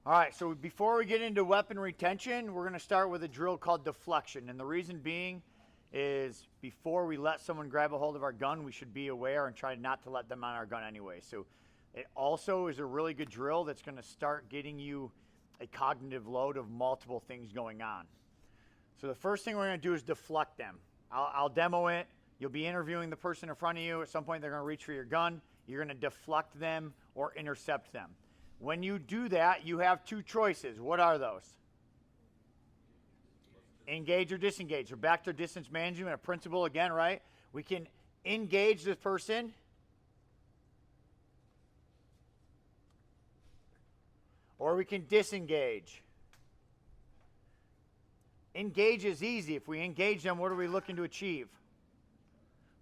All right, so before we get into weapon retention, we're going to start with a drill called deflection. And the reason being is before we let someone grab a hold of our gun, we should be aware and try not to let them on our gun anyway. So it also is a really good drill that's going to start getting you a cognitive load of multiple things going on. So the first thing we're going to do is deflect them. I'll demo it. You'll be interviewing the person in front of you. At some point, they're going to reach for your gun. You're going to deflect them or intercept them. When you do that, you have two choices. What are those? Engage or disengage. So back to distance management, a principle again, right? We can engage this person, or we can disengage. Engage is easy. If we engage them, what are we looking to achieve?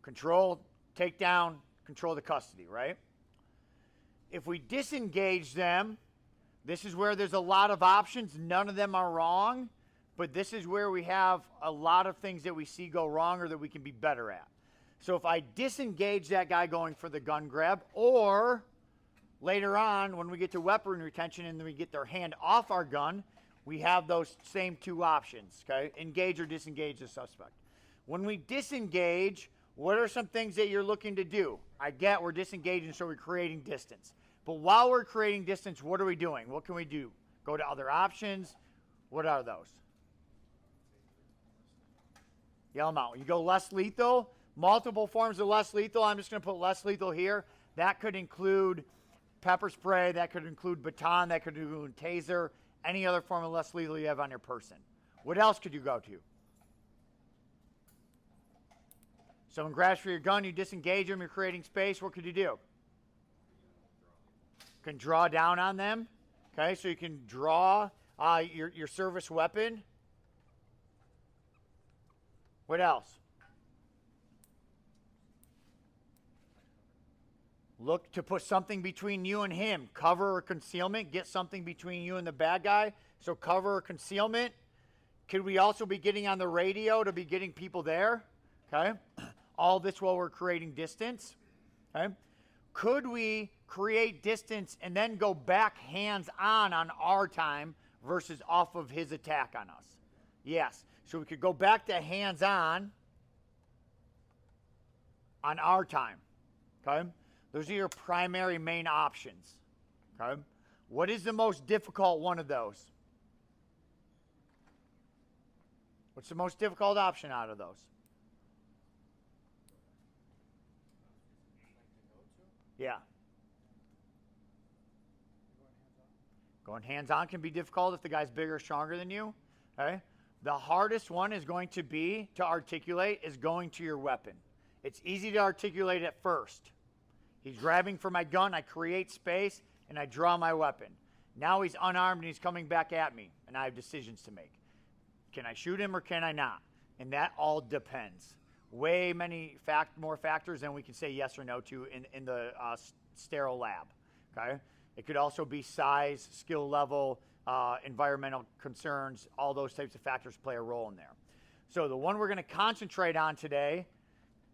Control, take down, control the custody, right? If we disengage them, this is where there's a lot of options. None of them are wrong, but this is where we have a lot of things that we see go wrong or that we can be better at. So if I disengage that guy going for the gun grab, or later on when we get to weapon retention and then we get their hand off our gun, we have those same two options, okay? Engage or disengage the suspect. When we disengage, what are some things that you're looking to do? I get we're disengaging, so we're creating distance. But while we're creating distance, what are we doing? What can we do? Go to other options. What are those? Yell them out. You go less lethal, multiple forms of less lethal. I'm just going to put less lethal here. That could include pepper spray. That could include baton. That could include taser. Any other form of less lethal you have on your person. What else could you go to? Someone grabs for your gun, you disengage them, you're creating space. What could you do? You can draw down on them. Okay, so you can draw your service weapon. What else? Look to put something between you and him. Cover or concealment. Get something between you and the bad guy. So cover or concealment. Could we also be getting on the radio to be getting people there? Okay. All this while we're creating distance. Okay. Could we create distance and then go back hands-on on our time versus off of his attack on us? Yes. So we could go back to hands-on on our time. Okay. Those are your primary main options. Okay. What is the most difficult one of those? What's the most difficult option out of those? Yeah. Going hands-on can be difficult if the guy's bigger or stronger than you. Okay. The hardest one is going to be to articulate is going to your weapon. It's easy to articulate at first. He's grabbing for my gun, I create space, and I draw my weapon. Now he's unarmed and he's coming back at me, and I have decisions to make. Can I shoot him or can I not? And that all depends. Way many more factors than we can say yes or no to in the sterile lab. Okay. It could also be size, skill level, environmental concerns. All those types of factors play a role in there. So the one we're going to concentrate on today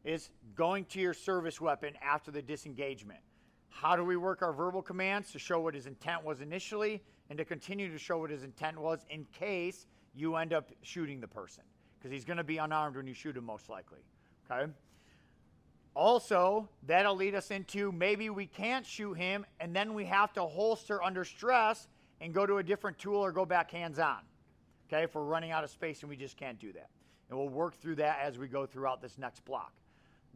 is going to your service weapon after the disengagement. How do we work our verbal commands to show what his intent was initially and to continue to show what his intent was in case you end up shooting the person? Because he's going to be unarmed when you shoot him most likely. Okay. Also, that'll lead us into maybe we can't shoot him and then we have to holster under stress and go to a different tool or go back hands-on. Okay, if we're running out of space and we just can't do that. And we'll work through that as we go throughout this next block.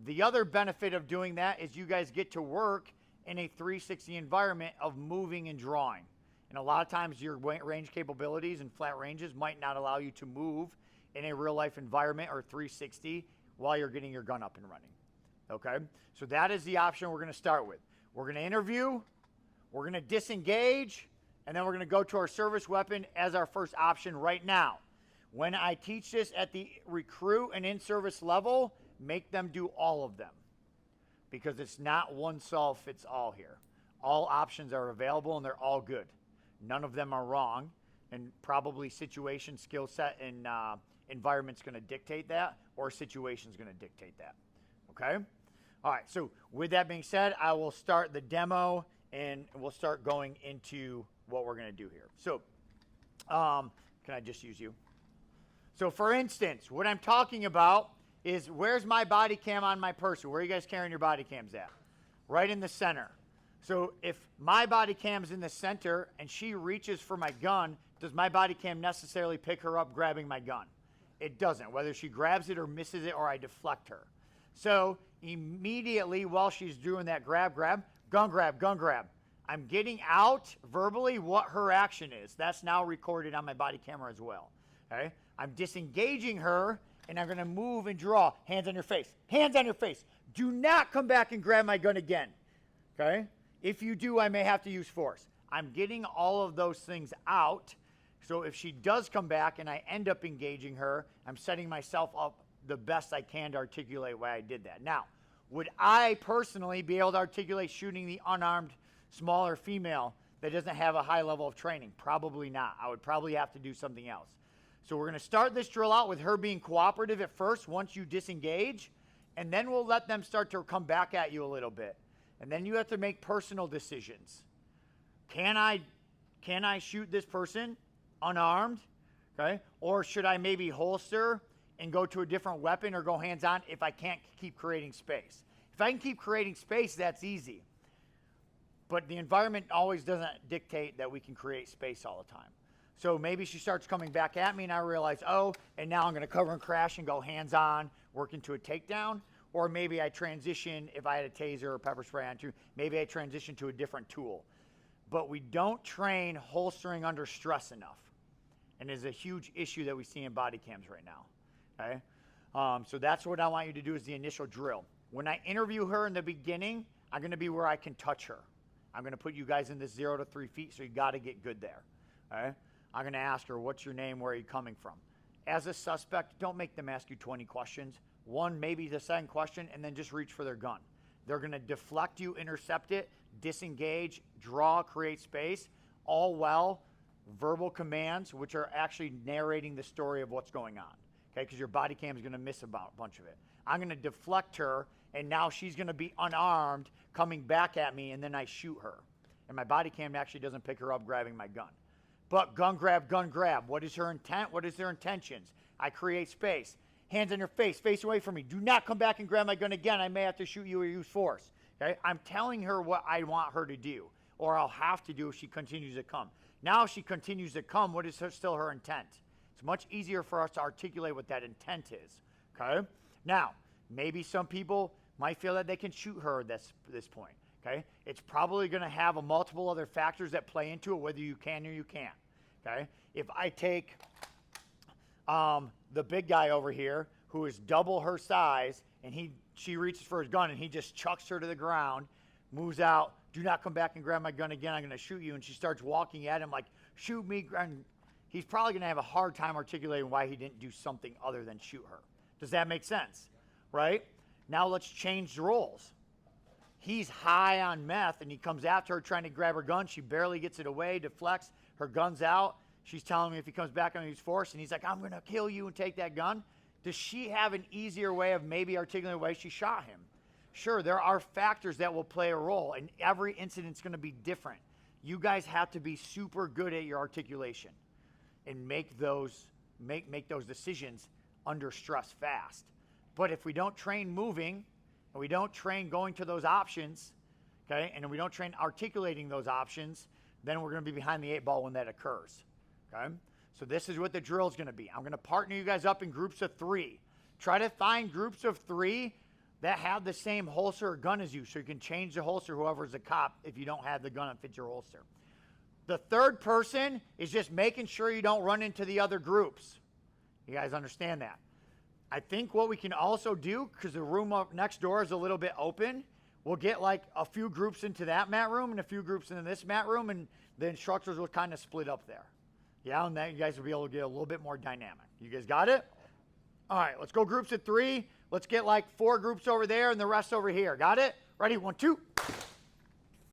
The other benefit of doing that is you guys get to work in a 360 environment of moving and drawing. And a lot of times your range capabilities and flat ranges might not allow you to move in a real life environment or 360 while you're getting your gun up and running. Okay, so that is the option we're going to start with. We're going to interview, we're going to disengage, and then we're going to go to our service weapon as our first option right now. When I teach this at the recruit and in-service level, make them do all of them because it's not one solve fits all here. All options are available and they're all good. None of them are wrong, and probably situation, skill set, and environment's going to dictate that, or situation's going to dictate that. Okay? All right, so with that being said, I will start the demo and we'll start going into what we're going to do here. So, can I just use you? So, for instance, what I'm talking about is where's my body cam on my person? Where are you guys carrying your body cams at? Right in the center. So, if my body cam's in the center and she reaches for my gun, does my body cam necessarily pick her up grabbing my gun? It doesn't, whether she grabs it or misses it or I deflect her. So, immediately while she's doing that gun grab, I'm getting out verbally what her action is. That's now recorded on my body camera as well. Okay? I'm disengaging her, and I'm going to move and draw. Hands on your face. Hands on your face. Do not come back and grab my gun again. Okay? If you do, I may have to use force. I'm getting all of those things out. So if she does come back and I end up engaging her, I'm setting myself up the best I can to articulate why I did that. Now, would I personally be able to articulate shooting the unarmed, smaller female that doesn't have a high level of training? Probably not. I would probably have to do something else. So we're going to start this drill out with her being cooperative at first once you disengage, and then we'll let them start to come back at you a little bit. And then you have to make personal decisions. Can I shoot this person unarmed? Okay? Or should I maybe holster and go to a different weapon or go hands-on if I can't keep creating space? If I can keep creating space, that's easy. But the environment always doesn't dictate that we can create space all the time. So maybe she starts coming back at me and I realize, oh, and now I'm going to cover and crash and go hands-on, work into a takedown. Or maybe I transition, if I had a taser or pepper spray on too, maybe I transition to a different tool. But we don't train holstering under stress enough. And it's a huge issue that we see in body cams right now. Okay? So that's what I want you to do is the initial drill. When I interview her in the beginning, I'm going to be where I can touch her. I'm going to put you guys in this 0 to 3 feet, so you got to get good there. Okay? I'm going to ask her, what's your name, where are you coming from? As a suspect, don't make them ask you 20 questions. One, maybe the second question, and then just reach for their gun. They're going to deflect you, intercept it, disengage, draw, create space, all while verbal commands, which are actually narrating the story of what's going on. Okay, because your body cam is going to miss a bunch of it. I'm going to deflect her, and now she's going to be unarmed, coming back at me, and then I shoot her. And my body cam actually doesn't pick her up grabbing my gun. But gun grab. What is her intent? What is their intentions? I create space. Hands on your face, face away from me. Do not come back and grab my gun again. I may have to shoot you or use force. Okay? I'm telling her what I want her to do, or I'll have to do if she continues to come. Now if she continues to come, what is still her intent? It's much easier for us to articulate what that intent is. Okay? Now, maybe some people might feel that they can shoot her at this point. Okay? It's probably going to have a multiple other factors that play into it, whether you can or you can't. Okay? If I take the big guy over here who is double her size, and she reaches for his gun and he just chucks her to the ground, moves out, do not come back and grab my gun again, I'm going to shoot you, and she starts walking at him like, shoot me, and he's probably going to have a hard time articulating why he didn't do something other than shoot her. Does that make sense? Right? Now let's change the roles. He's high on meth, and he comes after her trying to grab her gun. She barely gets it away, deflects, her gun's out. She's telling me if he comes back on his force, and he's like, I'm going to kill you and take that gun. Does she have an easier way of maybe articulating why she shot him? Sure, there are factors that will play a role, and every incident's going to be different. You guys have to be super good at your articulation and make those decisions under stress fast. But if we don't train moving, and we don't train going to those options, okay, and we don't train articulating those options, then we're going to be behind the 8 ball when that occurs. Okay? So this is what the drill is going to be. I'm going to partner you guys up in groups of 3. Try to find groups of 3 that have the same holster or gun as you, so you can change the holster, whoever's the cop, if you don't have the gun that fits your holster. The third person is just making sure you don't run into the other groups. You guys understand that? I think what we can also do, because the room up next door is a little bit open, we'll get like a few groups into that mat room and a few groups into this mat room, and the instructors will kind of split up there. Yeah, and then you guys will be able to get a little bit more dynamic. You guys got it? All right, let's go groups of 3. Let's get like 4 groups over there and the rest over here. Got it? Ready? 1, 2.